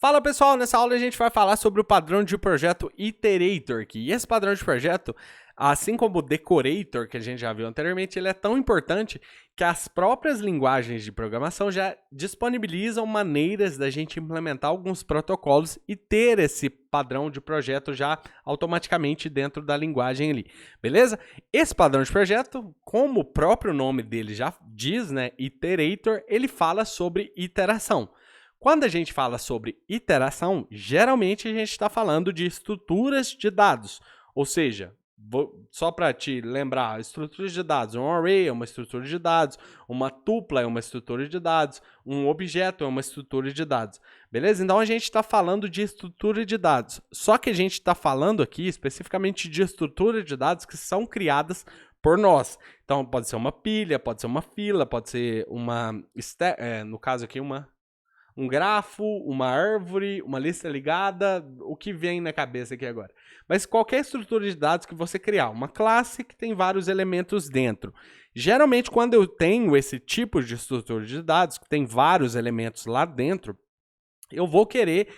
Fala pessoal, nessa aula a gente vai falar sobre o padrão de projeto Iterator aqui. E esse padrão de projeto, assim como o Decorator, que a gente já viu anteriormente, ele é tão importante que as próprias linguagens de programação já disponibilizam maneiras da gente implementar alguns protocolos e ter esse padrão de projeto já automaticamente dentro da linguagem ali, beleza? Esse padrão de projeto, como o próprio nome dele já diz, né, Iterator, ele fala sobre iteração. Quando a gente fala sobre iteração, geralmente a gente está falando de estruturas de dados, ou seja, só para te lembrar, estruturas de dados, um array é uma estrutura de dados, uma tupla é uma estrutura de dados, um objeto é uma estrutura de dados, beleza? Então a gente está falando de estrutura de dados, só que a gente está falando aqui especificamente de estrutura de dados que são criadas por nós. Então pode ser uma pilha, pode ser uma fila, pode ser no caso aqui um grafo, uma árvore, uma lista ligada, o que vem na cabeça aqui agora. Mas qualquer estrutura de dados que você criar, uma classe que tem vários elementos dentro. Geralmente, quando eu tenho esse tipo de estrutura de dados, que tem vários elementos lá dentro, eu vou querer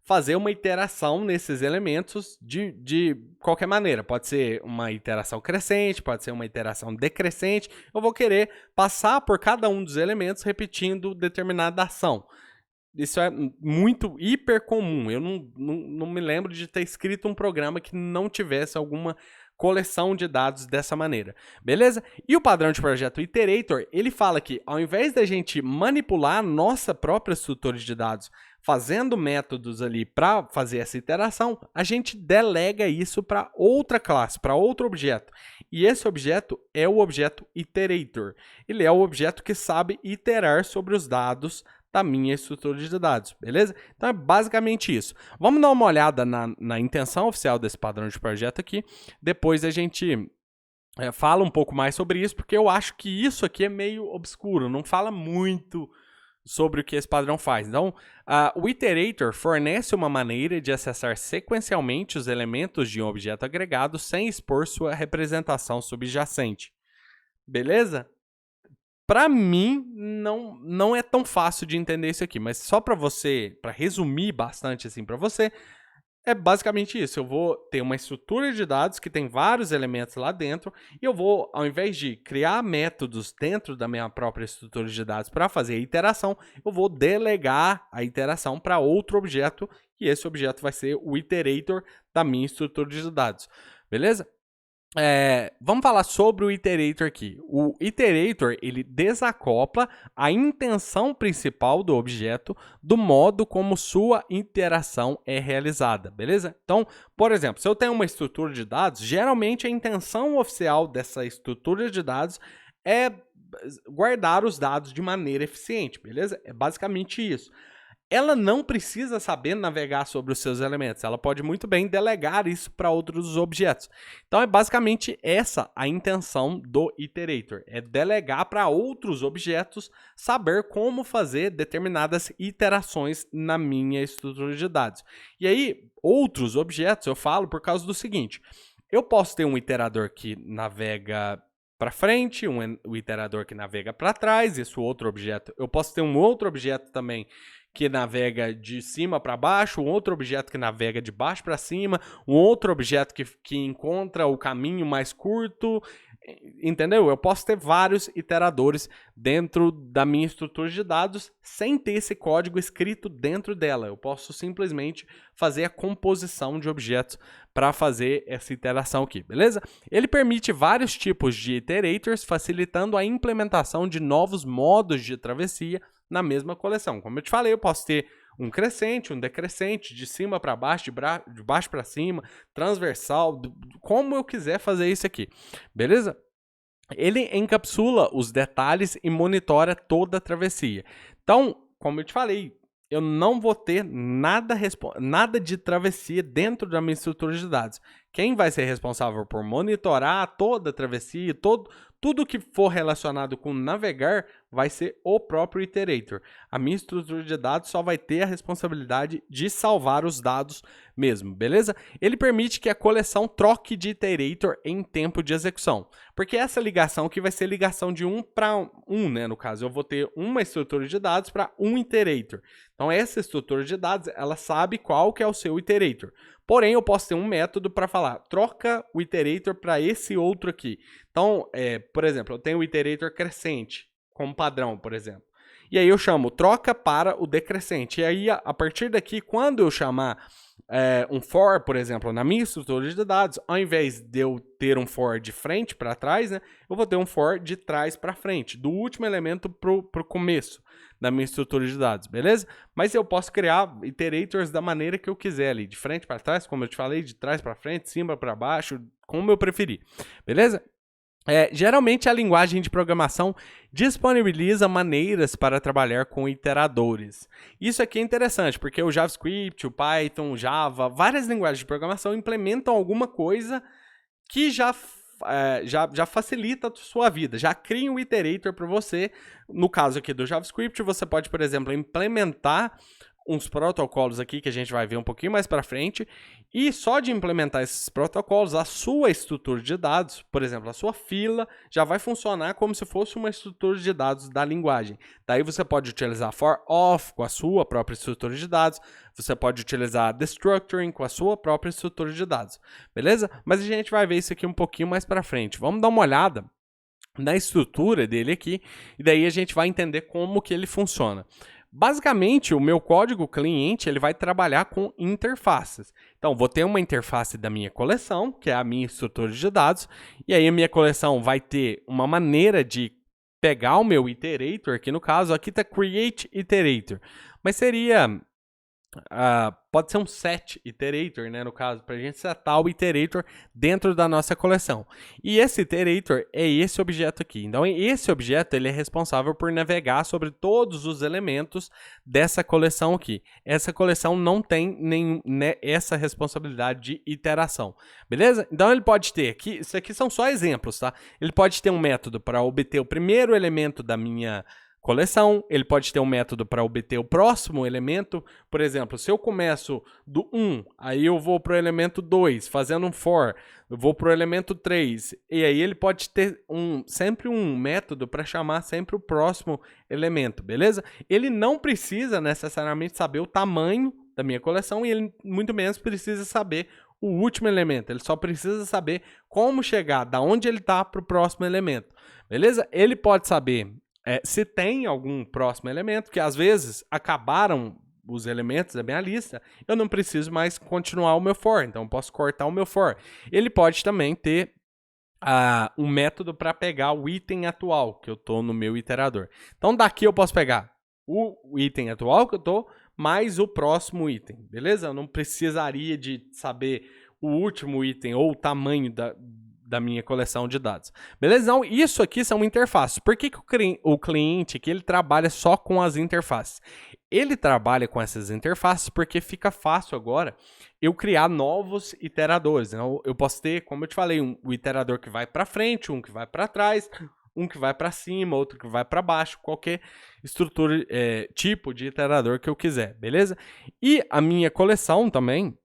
fazer uma iteração nesses elementos de qualquer maneira. Pode ser uma iteração crescente, pode ser uma iteração decrescente. Eu vou querer passar por cada um dos elementos repetindo determinada ação. Isso é muito hiper comum. Eu não me lembro de ter escrito um programa que não tivesse alguma coleção de dados dessa maneira, beleza? E o padrão de projeto Iterator, ele fala que ao invés da gente manipular a nossa própria estrutura de dados, fazendo métodos ali para fazer essa iteração, a gente delega isso para outra classe, para outro objeto. E esse objeto é o objeto Iterator. Ele é o objeto que sabe iterar sobre os dados da minha estrutura de dados, beleza? Então é basicamente isso. Vamos dar uma olhada na intenção oficial desse padrão de projeto aqui. Depois a gente fala um pouco mais sobre isso, porque eu acho que isso aqui é meio obscuro, não fala muito sobre o que esse padrão faz. Então, o Iterator fornece uma maneira de acessar sequencialmente os elementos de um objeto agregado sem expor sua representação subjacente. Beleza? Para mim, não é tão fácil de entender isso aqui, mas só para resumir bastante assim para você, é basicamente isso. Eu vou ter uma estrutura de dados que tem vários elementos lá dentro e eu vou, ao invés de criar métodos dentro da minha própria estrutura de dados para fazer a iteração, eu vou delegar a iteração para outro objeto e esse objeto vai ser o iterator da minha estrutura de dados, beleza? Vamos falar sobre o Iterator aqui. O Iterator, ele desacopla a intenção principal do objeto do modo como sua interação é realizada, beleza? Então, por exemplo, se eu tenho uma estrutura de dados, geralmente a intenção oficial dessa estrutura de dados é guardar os dados de maneira eficiente, beleza? É basicamente isso. Ela não precisa saber navegar sobre os seus elementos, ela pode muito bem delegar isso para outros objetos. Então é basicamente essa a intenção do Iterator, é delegar para outros objetos saber como fazer determinadas iterações na minha estrutura de dados. E aí, outros objetos eu falo por causa do seguinte, eu posso ter um iterador que navega para frente, um iterador que navega para trás, esse outro objeto. Eu posso ter um outro objeto também que navega de cima para baixo, um outro objeto que navega de baixo para cima, um outro objeto que encontra o caminho mais curto, entendeu? Eu posso ter vários iteradores dentro da minha estrutura de dados sem ter esse código escrito dentro dela. Eu posso simplesmente fazer a composição de objetos para fazer essa iteração aqui, beleza? Ele permite vários tipos de iterators, facilitando a implementação de novos modos de travessia na mesma coleção. Como eu te falei, eu posso ter um crescente, um decrescente, de cima para baixo, de baixo para cima, transversal, como eu quiser fazer isso aqui, beleza? Ele encapsula os detalhes e monitora toda a travessia. Então, como eu te falei, eu não vou ter nada de travessia dentro da minha estrutura de dados. Quem vai ser responsável por monitorar toda a travessia, tudo que for relacionado com navegar, vai ser o próprio iterator. A minha estrutura de dados só vai ter a responsabilidade de salvar os dados mesmo, beleza? Ele permite que a coleção troque de iterator em tempo de execução, porque essa ligação aqui vai ser ligação de 1 para 1, né? No caso, eu vou ter uma estrutura de dados para um iterator. Então, essa estrutura de dados, ela sabe qual que é o seu iterator. Porém, eu posso ter um método para falar, troca o iterator para esse outro aqui. Então, por exemplo, eu tenho o iterator crescente, como padrão, por exemplo. E aí eu chamo troca para o decrescente. E aí, a partir daqui, quando eu chamar um for, por exemplo, na minha estrutura de dados, ao invés de eu ter um for de frente para trás, né, eu vou ter um for de trás para frente, do último elemento para o começo da minha estrutura de dados, beleza? Mas eu posso criar iterators da maneira que eu quiser ali, de frente para trás, como eu te falei, de trás para frente, de cima para baixo, como eu preferir, beleza? Geralmente a linguagem de programação disponibiliza maneiras para trabalhar com iteradores. Isso aqui é interessante, porque o JavaScript, o Python, o Java, várias linguagens de programação implementam alguma coisa que já facilita a sua vida, já cria um iterator para você. No caso aqui do JavaScript, você pode, por exemplo, implementar uns protocolos aqui que a gente vai ver um pouquinho mais para frente, e só de implementar esses protocolos, a sua estrutura de dados, por exemplo, a sua fila, já vai funcionar como se fosse uma estrutura de dados da linguagem. Daí você pode utilizar for of com a sua própria estrutura de dados, você pode utilizar destructuring com a sua própria estrutura de dados, beleza? Mas a gente vai ver isso aqui um pouquinho mais para frente. Vamos dar uma olhada na estrutura dele aqui, e daí a gente vai entender como que ele funciona. Basicamente, o meu código cliente ele vai trabalhar com interfaces. Então, vou ter uma interface da minha coleção, que é a minha estrutura de dados, e aí a minha coleção vai ter uma maneira de pegar o meu iterator, aqui no caso, aqui está create iterator, mas seria... pode ser um set iterator, né, no caso, para a gente setar o iterator dentro da nossa coleção. E esse iterator é esse objeto aqui. Então, esse objeto ele é responsável por navegar sobre todos os elementos dessa coleção aqui. Essa coleção não tem essa responsabilidade de iteração, beleza? Então, ele pode ter aqui, isso aqui são só exemplos, tá? Ele pode ter um método para obter o primeiro elemento da minha coleção, ele pode ter um método para obter o próximo elemento. Por exemplo, se eu começo do 1, aí eu vou para o elemento 2, fazendo um for, eu vou para o elemento 3, e aí ele pode ter sempre um método para chamar sempre o próximo elemento, beleza? Ele não precisa necessariamente saber o tamanho da minha coleção, e ele muito menos precisa saber o último elemento, ele só precisa saber como chegar da onde ele está para o próximo elemento, beleza? Ele pode saber se tem algum próximo elemento, que às vezes acabaram os elementos da minha lista, eu não preciso mais continuar o meu for, então eu posso cortar o meu for. Ele pode também ter um método para pegar o item atual que eu estou no meu iterador. Então daqui eu posso pegar o item atual que eu estou, mais o próximo item, beleza? Eu não precisaria de saber o último item ou o tamanho da minha coleção de dados. Beleza? Então, isso aqui são interfaces. Por que o cliente aqui ele trabalha só com as interfaces? Ele trabalha com essas interfaces porque fica fácil agora eu criar novos iteradores. Então, eu posso ter, como eu te falei, um iterador que vai para frente, um que vai para trás, um que vai para cima, outro que vai para baixo, qualquer estrutura, tipo de iterador que eu quiser, beleza? E a minha coleção também,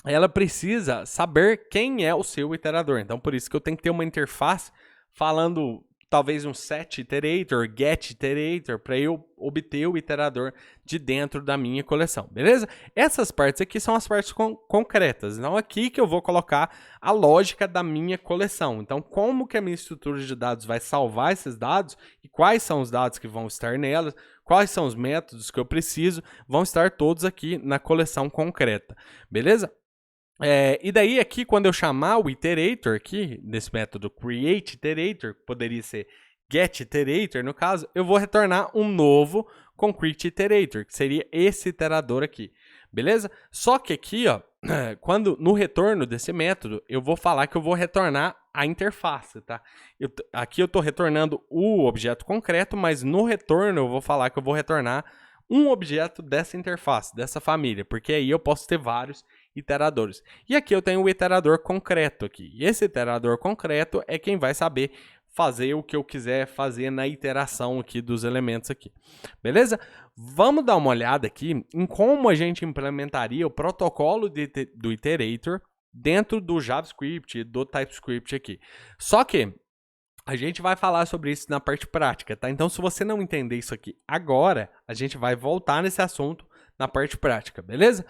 ela precisa saber quem é o seu iterador. Então, por isso que eu tenho que ter uma interface falando talvez um set iterator, get iterator, para eu obter o iterador de dentro da minha coleção, beleza? Essas partes aqui são as partes concretas. Então, aqui que eu vou colocar a lógica da minha coleção. Então, como que a minha estrutura de dados vai salvar esses dados e quais são os dados que vão estar nelas, quais são os métodos que eu preciso, vão estar todos aqui na coleção concreta, beleza? E daí aqui, quando eu chamar o iterator aqui, nesse método create iterator, poderia ser get iterator, no caso, eu vou retornar um novo concrete iterator, que seria esse iterador aqui, beleza? Só que aqui, ó, no retorno desse método, eu vou falar que eu vou retornar a interface, tá? Aqui eu estou retornando o objeto concreto, mas no retorno eu vou falar que eu vou retornar um objeto dessa interface, dessa família, porque aí eu posso ter vários iteradores. E aqui eu tenho o iterador concreto aqui. E esse iterador concreto é quem vai saber fazer o que eu quiser fazer na iteração aqui dos elementos aqui. Beleza? Vamos dar uma olhada aqui em como a gente implementaria o protocolo do iterator dentro do JavaScript e do TypeScript aqui. Só que a gente vai falar sobre isso na parte prática, tá? Então, se você não entender isso aqui agora, a gente vai voltar nesse assunto na parte prática, beleza?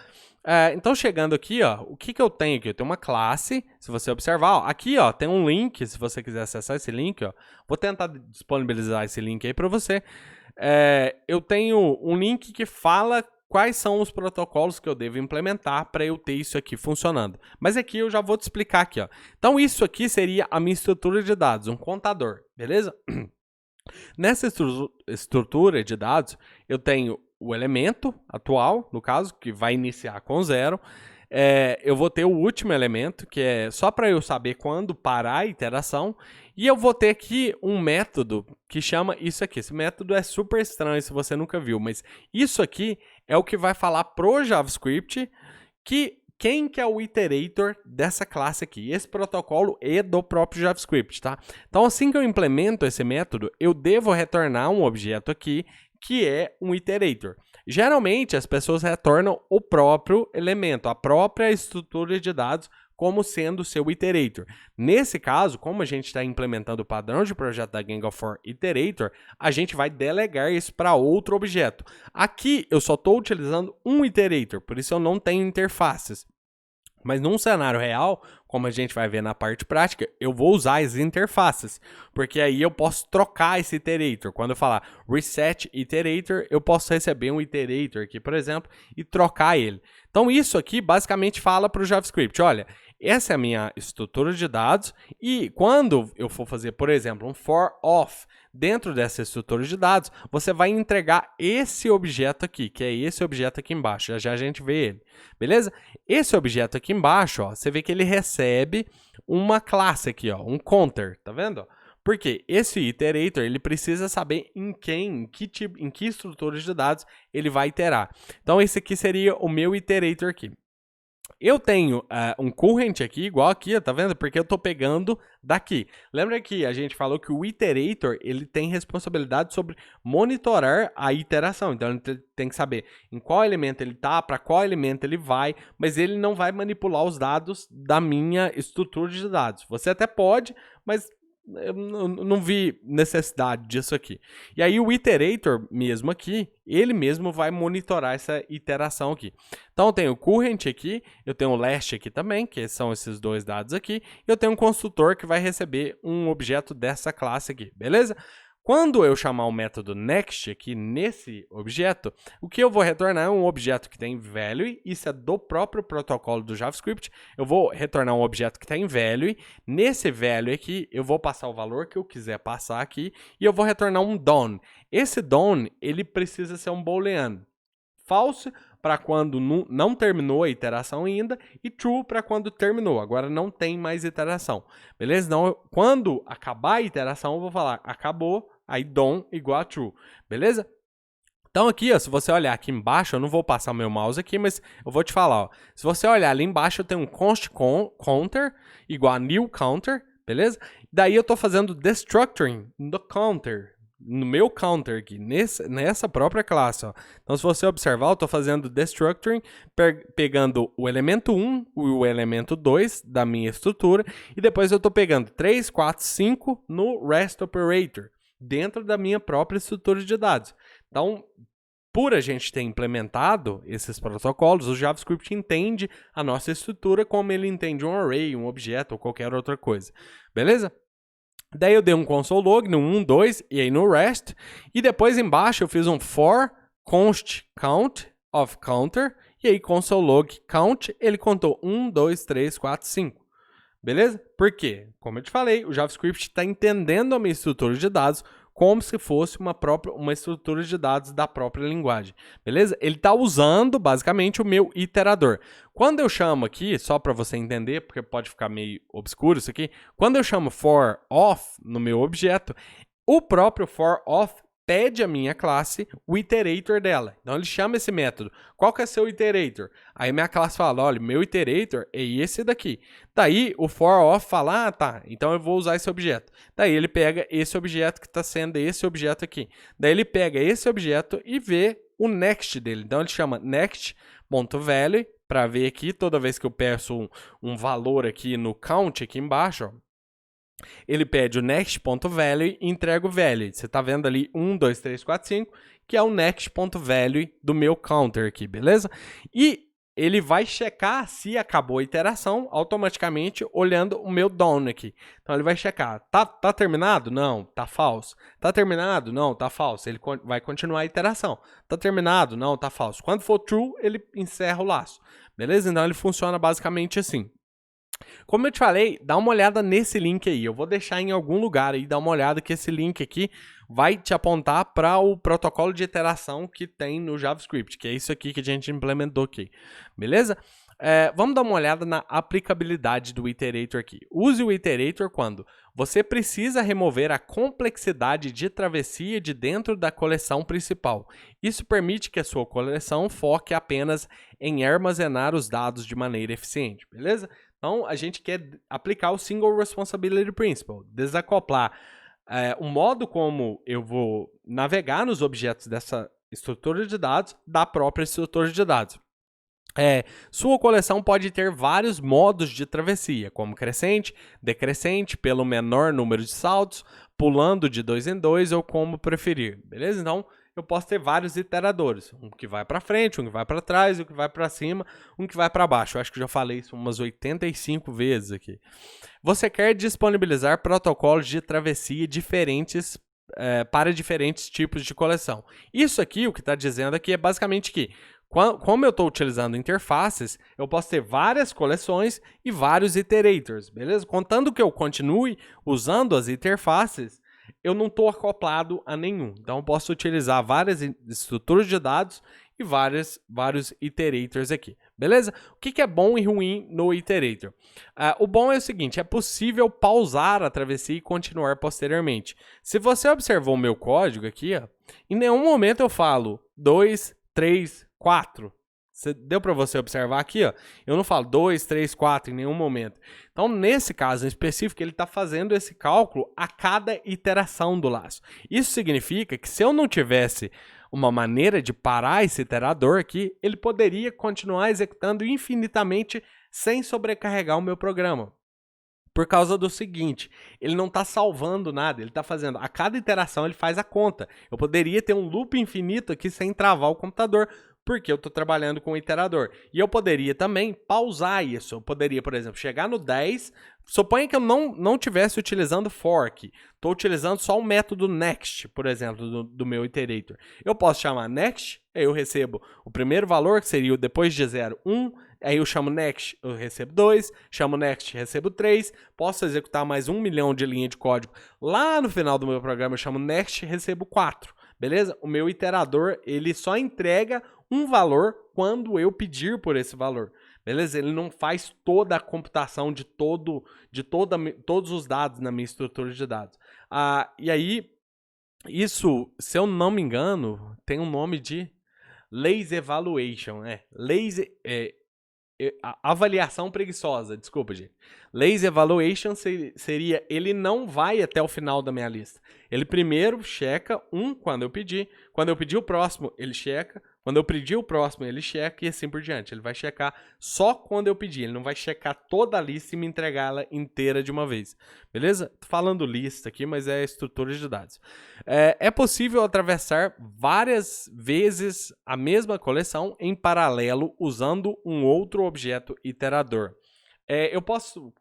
Então, chegando aqui, ó, o que eu tenho aqui? Eu tenho uma classe, se você observar, ó, aqui ó, tem um link, se você quiser acessar esse link, ó, vou tentar disponibilizar esse link aí para você. Eu tenho um link que fala quais são os protocolos que eu devo implementar para eu ter isso aqui funcionando. Mas aqui eu já vou te explicar aqui, ó. Então isso aqui seria a minha estrutura de dados, um contador, beleza? Nessa estrutura de dados, eu tenho o elemento atual, no caso, que vai iniciar com 0. Eu vou ter o último elemento, que é só para eu saber quando parar a iteração. E eu vou ter aqui um método que chama isso aqui. Esse método é super estranho se você nunca viu, mas isso aqui é o que vai falar pro JavaScript quem que é o iterator dessa classe aqui. Esse protocolo é do próprio JavaScript, tá? Então, assim que eu implemento esse método, eu devo retornar um objeto aqui que é um iterator. Geralmente, as pessoas retornam o próprio elemento, a própria estrutura de dados, como sendo seu iterator. Nesse caso, como a gente está implementando o padrão de projeto da Gang of 4 Iterator, a gente vai delegar isso para outro objeto. Aqui, eu só estou utilizando um iterator, por isso eu não tenho interfaces. Mas num cenário real, como a gente vai ver na parte prática, eu vou usar as interfaces, porque aí eu posso trocar esse iterator. Quando eu falar reset iterator, eu posso receber um iterator aqui, por exemplo, e trocar ele. Então isso aqui basicamente fala para o JavaScript, olha, essa é a minha estrutura de dados e quando eu for fazer, por exemplo, um for of dentro dessa estrutura de dados, você vai entregar esse objeto aqui, que é esse objeto aqui embaixo. Já já a gente vê ele, beleza? Esse objeto aqui embaixo, ó, você vê que ele recebe uma classe aqui, ó, um counter, tá vendo? Porque esse iterator, ele precisa saber em que estrutura de dados ele vai iterar. Então, esse aqui seria o meu iterator aqui. Eu tenho um current aqui, igual aqui, tá vendo? Porque eu estou pegando daqui. Lembra que a gente falou que o iterator, ele tem responsabilidade sobre monitorar a iteração. Então, ele tem que saber em qual elemento ele está, para qual elemento ele vai, mas ele não vai manipular os dados da minha estrutura de dados. Você até pode, mas eu não vi necessidade disso aqui. E aí o iterator mesmo aqui, ele mesmo vai monitorar essa iteração aqui. Então eu tenho o current aqui, eu tenho o last aqui também, que são esses dois dados aqui, e eu tenho um construtor que vai receber um objeto dessa classe aqui, beleza? Quando eu chamar o método next aqui nesse objeto, o que eu vou retornar é um objeto que tem value, isso é do próprio protocolo do JavaScript. Eu vou retornar um objeto que tem value, nesse value aqui eu vou passar o valor que eu quiser passar aqui e eu vou retornar um done. Esse done, ele precisa ser um booleano. False para quando não terminou a iteração ainda e true para quando terminou. Agora não tem mais iteração, beleza? Então, quando acabar a iteração, eu vou falar acabou, aí done igual a true, beleza? Então aqui, ó, se você olhar aqui embaixo, eu não vou passar o meu mouse aqui, mas eu vou te falar, ó. Se você olhar ali embaixo, eu tenho um const counter igual a new counter, beleza? Daí eu estou fazendo destructuring do counter, no meu counter aqui, nessa própria classe, ó. Então, se você observar, eu estou fazendo destructuring, pegando o elemento 1 e o elemento 2 da minha estrutura, e depois eu estou pegando 3, 4, 5 no REST operator, dentro da minha própria estrutura de dados. Então, por a gente ter implementado esses protocolos, o JavaScript entende a nossa estrutura como ele entende um array, um objeto ou qualquer outra coisa, beleza? Daí eu dei um console log no 1, 2 e aí no REST. E depois embaixo eu fiz um for const count of counter. E aí console log count, ele contou 1, 2, 3, 4, 5. Beleza? Por quê? Como eu te falei, o JavaScript está entendendo a minha estrutura de dados como se fosse uma estrutura de dados da própria linguagem, beleza? Ele está usando, basicamente, o meu iterador. Quando eu chamo aqui, só para você entender, porque pode ficar meio obscuro isso aqui, quando eu chamo for of no meu objeto, o próprio for of pede a minha classe o iterator dela. Então ele chama esse método. Qual que é seu iterator? Aí minha classe fala, olha, meu iterator é esse daqui. Daí o for-off fala, tá, então eu vou usar esse objeto. Daí ele pega esse objeto que está sendo esse objeto aqui. Daí ele pega esse objeto e vê o next dele. Então ele chama next.value para ver aqui, toda vez que eu peço um valor aqui no count aqui embaixo, ó, ele pede o next.value e entrega o value. Você está vendo ali 1, 2, 3, 4, 5, que é o next.value do meu counter aqui, beleza? E ele vai checar se acabou a iteração automaticamente olhando o meu down aqui. Então ele vai checar, tá terminado? Não, tá falso. Tá terminado? Não, tá falso. Ele vai continuar a iteração. Tá terminado? Não, tá falso. Quando for true, ele encerra o laço. Beleza? Então ele funciona basicamente assim. Como eu te falei, dá uma olhada nesse link aí. Eu vou deixar em algum lugar aí, dá uma olhada que esse link aqui vai te apontar para o protocolo de iteração que tem no JavaScript, que é isso aqui que a gente implementou aqui. Beleza? Vamos dar uma olhada na aplicabilidade do iterator aqui. Use o iterator quando você precisa remover a complexidade de travessia de dentro da coleção principal. Isso permite que a sua coleção foque apenas em armazenar os dados de maneira eficiente, beleza? Então, a gente quer aplicar o Single Responsibility Principle, desacoplar o modo como eu vou navegar nos objetos dessa estrutura de dados da própria estrutura de dados. Sua coleção pode ter vários modos de travessia, como crescente, decrescente, pelo menor número de saltos, pulando de 2 em 2 ou como preferir, beleza? Então, eu posso ter vários iteradores, um que vai para frente, um que vai para trás, um que vai para cima, um que vai para baixo. Eu acho que já falei isso umas 85 vezes aqui. Você quer disponibilizar protocolos de travessia diferentes para diferentes tipos de coleção. Isso aqui, o que está dizendo aqui é basicamente que como eu estou utilizando interfaces, eu posso ter várias coleções e vários iterators, beleza? Contando que eu continue usando as interfaces, eu não estou acoplado a nenhum. Então, eu posso utilizar várias estruturas de dados e vários iterators aqui, beleza? O que é bom e ruim no iterator? O bom é o seguinte, é possível pausar a travessia e continuar posteriormente. Se você observou o meu código aqui, ó, em nenhum momento eu falo 2, 3, 4. Deu para você observar aqui, ó? Eu não falo 2, 3, 4 em nenhum momento. Então, nesse caso em específico, ele está fazendo esse cálculo a cada iteração do laço. Isso significa que se eu não tivesse uma maneira de parar esse iterador aqui, ele poderia continuar executando infinitamente sem sobrecarregar o meu programa. Por causa do seguinte, ele não está salvando nada, ele está fazendo, a cada iteração ele faz a conta. Eu poderia ter um loop infinito aqui sem travar o computador, porque eu estou trabalhando com o iterador. E eu poderia também pausar isso. Eu poderia, por exemplo, chegar no 10. Suponha que eu não estivesse utilizando fork. Estou utilizando só o método next, por exemplo, do meu iterator. Eu posso chamar next, aí eu recebo o primeiro valor, que seria o depois de 0, 1. Aí eu chamo next, eu recebo 2. Chamo next, recebo 3. Posso executar mais 1 milhão de linha de código. Lá no final do meu programa eu chamo next, recebo 4. Beleza? O meu iterador, ele só entrega um valor quando eu pedir por esse valor. Beleza? Ele não faz toda a computação de todos os dados na minha estrutura de dados. E aí, isso, se eu não me engano, tem um nome de lazy evaluation. Avaliação preguiçosa, desculpa, gente. Lazy evaluation seria, ele não vai até o final da minha lista. Ele primeiro checa quando eu pedir o próximo, ele checa, quando eu pedir o próximo, ele checa e assim por diante. Ele vai checar só quando eu pedir, ele não vai checar toda a lista e me entregar ela inteira de uma vez. Beleza? Tô falando lista aqui, mas é estrutura de dados. É possível atravessar várias vezes a mesma coleção em paralelo usando um outro objeto iterador. Eu posso...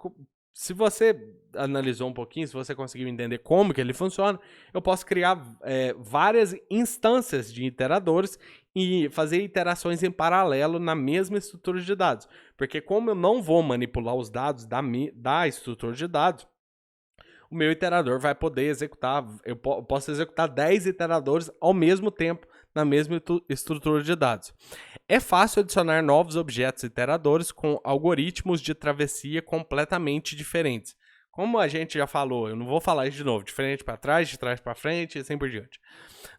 Se você analisou um pouquinho, se você conseguiu entender como que ele funciona, eu posso criar várias instâncias de iteradores e fazer iterações em paralelo na mesma estrutura de dados. Porque como eu não vou manipular os dados da estrutura de dados, o meu iterador vai poder executar, eu posso executar 10 iteradores ao mesmo tempo na mesma estrutura de dados. É fácil adicionar novos objetos iteradores com algoritmos de travessia completamente diferentes. Como a gente já falou, eu não vou falar isso de novo, de frente para trás, de trás para frente e assim por diante.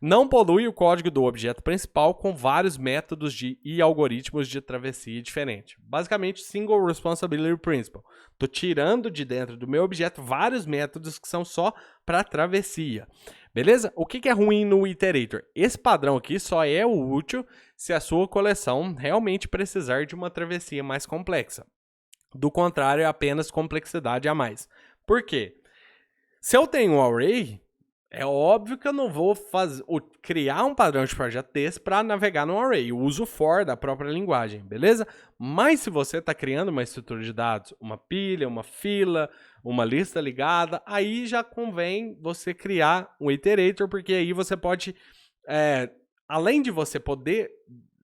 Não polui o código do objeto principal com vários métodos e algoritmos de travessia diferentes. Basicamente, Single Responsibility Principle. Estou tirando de dentro do meu objeto vários métodos que são só para travessia. Beleza? O que é ruim no iterator? Esse padrão aqui só é útil se a sua coleção realmente precisar de uma travessia mais complexa. Do contrário, é apenas complexidade a mais. Por quê? Se eu tenho um array, é óbvio que eu não vou criar um padrão de projeto desse para navegar no array. Eu uso for da própria linguagem, beleza? Mas se você está criando uma estrutura de dados, uma pilha, uma fila, uma lista ligada, aí já convém você criar um iterator, porque aí você pode, além de você poder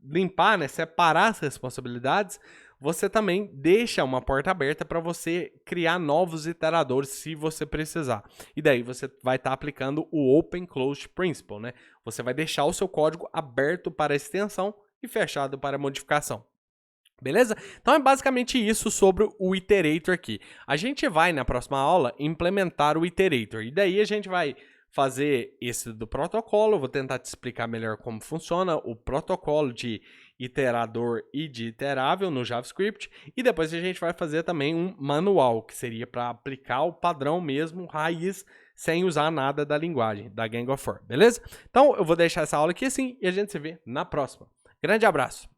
limpar, né, separar as responsabilidades, você também deixa uma porta aberta para você criar novos iteradores se você precisar. E daí você vai estar aplicando o Open Closed Principle, né? Você vai deixar o seu código aberto para extensão e fechado para modificação. Beleza? Então é basicamente isso sobre o iterator aqui. A gente vai, na próxima aula, implementar o iterator. E daí a gente vai fazer esse do protocolo. Eu vou tentar te explicar melhor como funciona o protocolo de iterador e de iterável no JavaScript. E depois a gente vai fazer também um manual, que seria para aplicar o padrão mesmo, raiz, sem usar nada da linguagem, da Gang of Four. Beleza? Então eu vou deixar essa aula aqui assim e a gente se vê na próxima. Grande abraço!